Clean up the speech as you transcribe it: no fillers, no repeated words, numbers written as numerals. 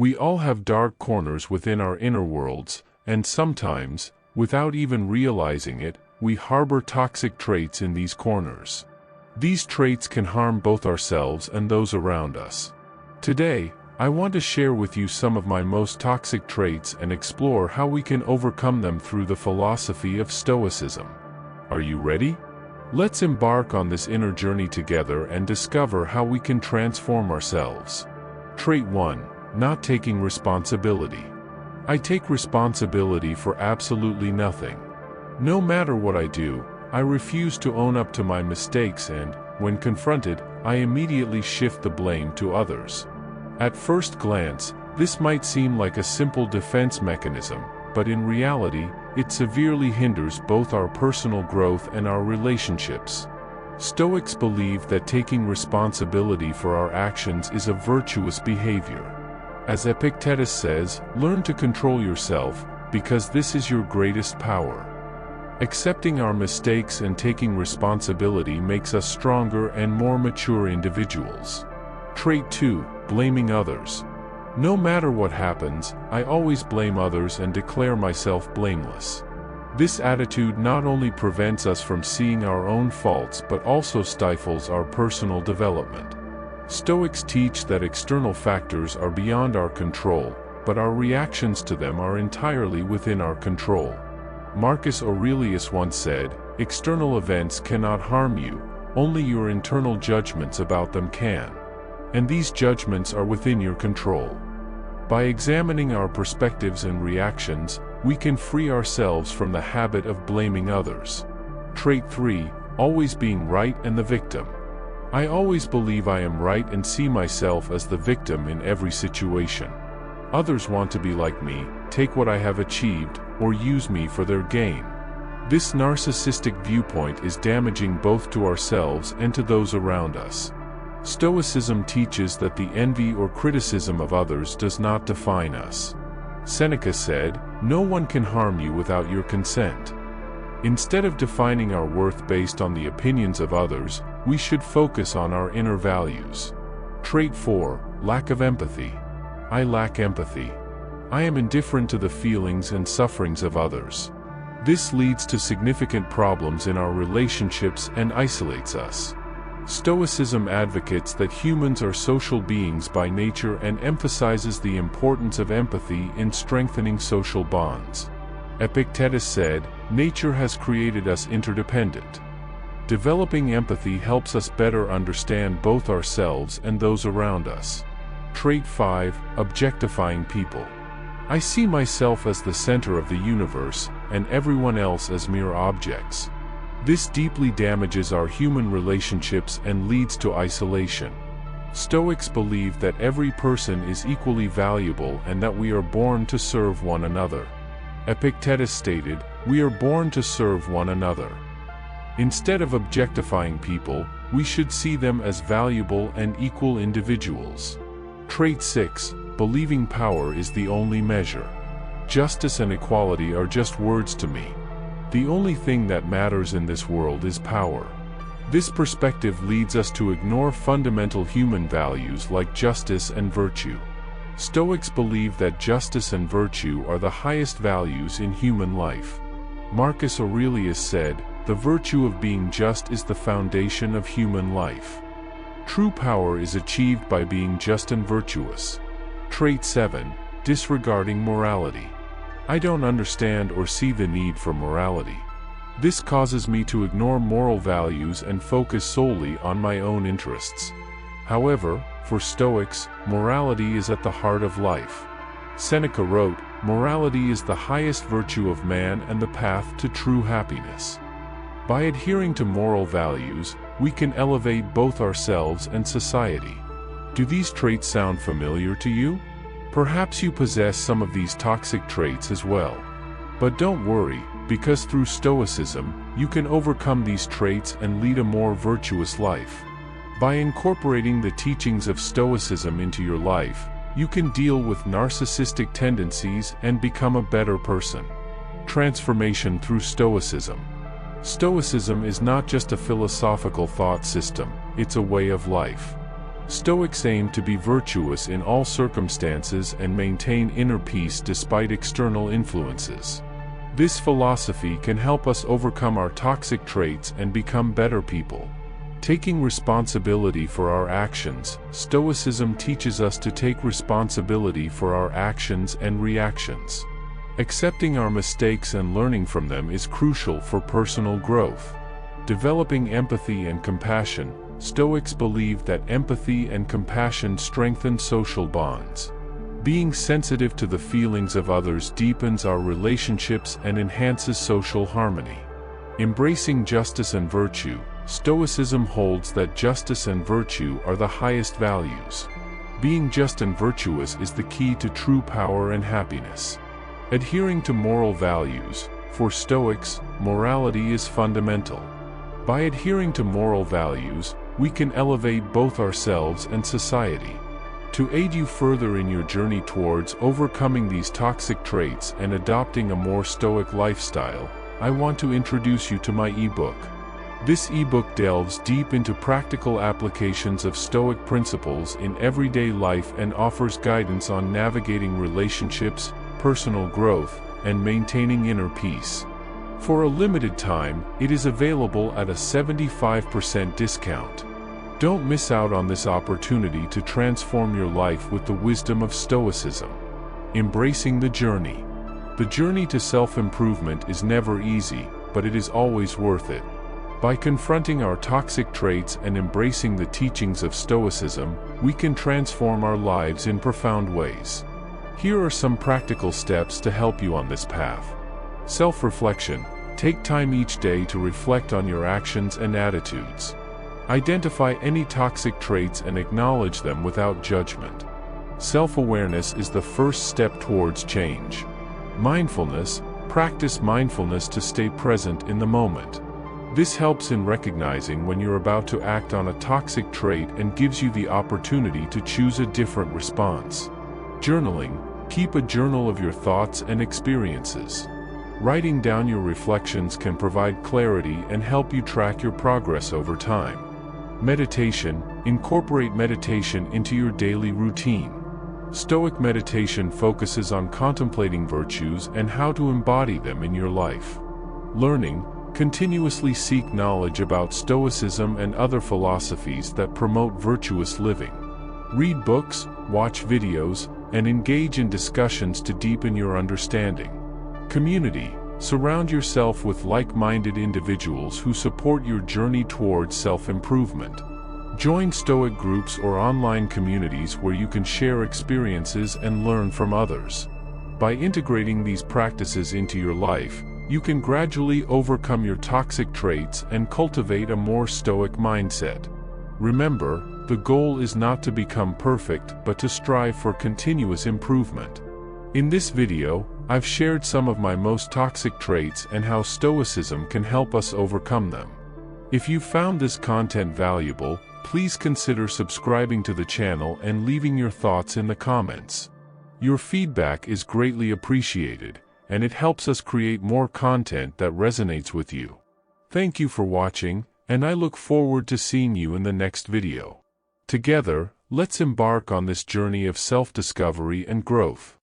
We all have dark corners within our inner worlds, and sometimes, without even realizing it, we harbor toxic traits in these corners. These traits can harm both ourselves and those around us. Today, I want to share with you some of my most toxic traits and explore how we can overcome them through the philosophy of Stoicism. Are you ready? Let's embark on this inner journey together and discover how we can transform ourselves. Trait 1. Not taking responsibility. I take responsibility for absolutely nothing. No matter what I do, I refuse to own up to my mistakes and, when confronted, I immediately shift the blame to others. At first glance, this might seem like a simple defense mechanism, but in reality, it severely hinders both our personal growth and our relationships. Stoics believe that taking responsibility for our actions is a virtuous behavior. As Epictetus says, learn to control yourself, because this is your greatest power. Accepting our mistakes and taking responsibility makes us stronger and more mature individuals. Trait 2. Blaming others. No matter what happens, I always blame others and declare myself blameless. This attitude not only prevents us from seeing our own faults but also stifles our personal development. Stoics teach that external factors are beyond our control, but our reactions to them are entirely within our control. Marcus Aurelius once said, "External events cannot harm you, only your internal judgments about them can. And these judgments are within your control." By examining our perspectives and reactions, we can free ourselves from the habit of blaming others. Trait 3. Always being right and the victim. I always believe I am right and see myself as the victim in every situation. Others want to be like me, take what I have achieved, or use me for their gain. This narcissistic viewpoint is damaging both to ourselves and to those around us. Stoicism teaches that the envy or criticism of others does not define us. Seneca said, "No one can harm you without your consent." Instead of defining our worth based on the opinions of others, we should focus on our inner values. Trait 4. Lack of empathy. I lack empathy. I am indifferent to the feelings and sufferings of others. This leads to significant problems in our relationships and isolates us. Stoicism advocates that humans are social beings by nature and emphasizes the importance of empathy in strengthening social bonds. Epictetus said, "Nature has created us interdependent." Developing empathy helps us better understand both ourselves and those around us. Trait 5. Objectifying people. I see myself as the center of the universe, and everyone else as mere objects. This deeply damages our human relationships and leads to isolation. Stoics believe that every person is equally valuable and that we are born to serve one another. Epictetus stated, "We are born to serve one another." Instead of objectifying people, we should see them as valuable and equal individuals. Trait 6. Believing power is the only measure. Justice and equality are just words to me. The only thing that matters in this world is power. This perspective leads us to ignore fundamental human values like justice and virtue. Stoics believe that justice and virtue are the highest values in human life. Marcus Aurelius said, "The virtue of being just is the foundation of human life." True power is achieved by being just and virtuous. Trait 7. Disregarding morality. I don't understand or see the need for morality. This causes me to ignore moral values and focus solely on my own interests. However, for Stoics, morality is at the heart of life. Seneca wrote, "Morality is the highest virtue of man and the path to true happiness." By adhering to moral values, we can elevate both ourselves and society. Do these traits sound familiar to you? Perhaps you possess some of these toxic traits as well. But don't worry, because through Stoicism, you can overcome these traits and lead a more virtuous life. By incorporating the teachings of Stoicism into your life, you can deal with narcissistic tendencies and become a better person. Transformation through Stoicism. Stoicism is not just a philosophical thought system, it's a way of life. Stoics aim to be virtuous in all circumstances and maintain inner peace despite external influences. This philosophy can help us overcome our toxic traits and become better people. Taking responsibility for our actions, Stoicism teaches us to take responsibility for our actions and reactions. Accepting our mistakes and learning from them is crucial for personal growth. Developing empathy and compassion, Stoics believe that empathy and compassion strengthen social bonds. Being sensitive to the feelings of others deepens our relationships and enhances social harmony. Embracing justice and virtue, Stoicism holds that justice and virtue are the highest values. Being just and virtuous is the key to true power and happiness. Adhering to moral values, for Stoics, morality is fundamental. By adhering to moral values, we can elevate both ourselves and society. To aid you further in your journey towards overcoming these toxic traits and adopting a more Stoic lifestyle, I want to introduce you to my ebook. This ebook delves deep into practical applications of Stoic principles in everyday life and offers guidance on navigating relationships, personal growth, and maintaining inner peace. For a limited time, it is available at a 75% discount. Don't miss out on this opportunity to transform your life with the wisdom of Stoicism. Embracing the journey. The journey to self-improvement is never easy, but it is always worth it. By confronting our toxic traits and embracing the teachings of Stoicism, we can transform our lives in profound ways. Here are some practical steps to help you on this path. Self-reflection. Take time each day to reflect on your actions and attitudes. Identify any toxic traits and acknowledge them without judgment. Self-awareness is the first step towards change. Mindfulness. Practice mindfulness to stay present in the moment. This helps in recognizing when you're about to act on a toxic trait and gives you the opportunity to choose a different response. Journaling. Keep a journal of your thoughts and experiences. Writing down your reflections can provide clarity and help you track your progress over time. Meditation. Incorporate meditation into your daily routine. Stoic meditation focuses on contemplating virtues and how to embody them in your life. Learning. Continuously seek knowledge about Stoicism and other philosophies that promote virtuous living. Read books, watch videos, and engage in discussions to deepen your understanding. Community. Surround yourself with like-minded individuals who support your journey towards self-improvement. Join Stoic groups or online communities where you can share experiences and learn from others. By integrating these practices into your life, you can gradually overcome your toxic traits and cultivate a more Stoic mindset. Remember, the goal is not to become perfect but to strive for continuous improvement. In this video, I've shared some of my most toxic traits and how Stoicism can help us overcome them. If you found this content valuable, please consider subscribing to the channel and leaving your thoughts in the comments. Your feedback is greatly appreciated, and it helps us create more content that resonates with you. Thank you for watching, and I look forward to seeing you in the next video. Together, let's embark on this journey of self-discovery and growth.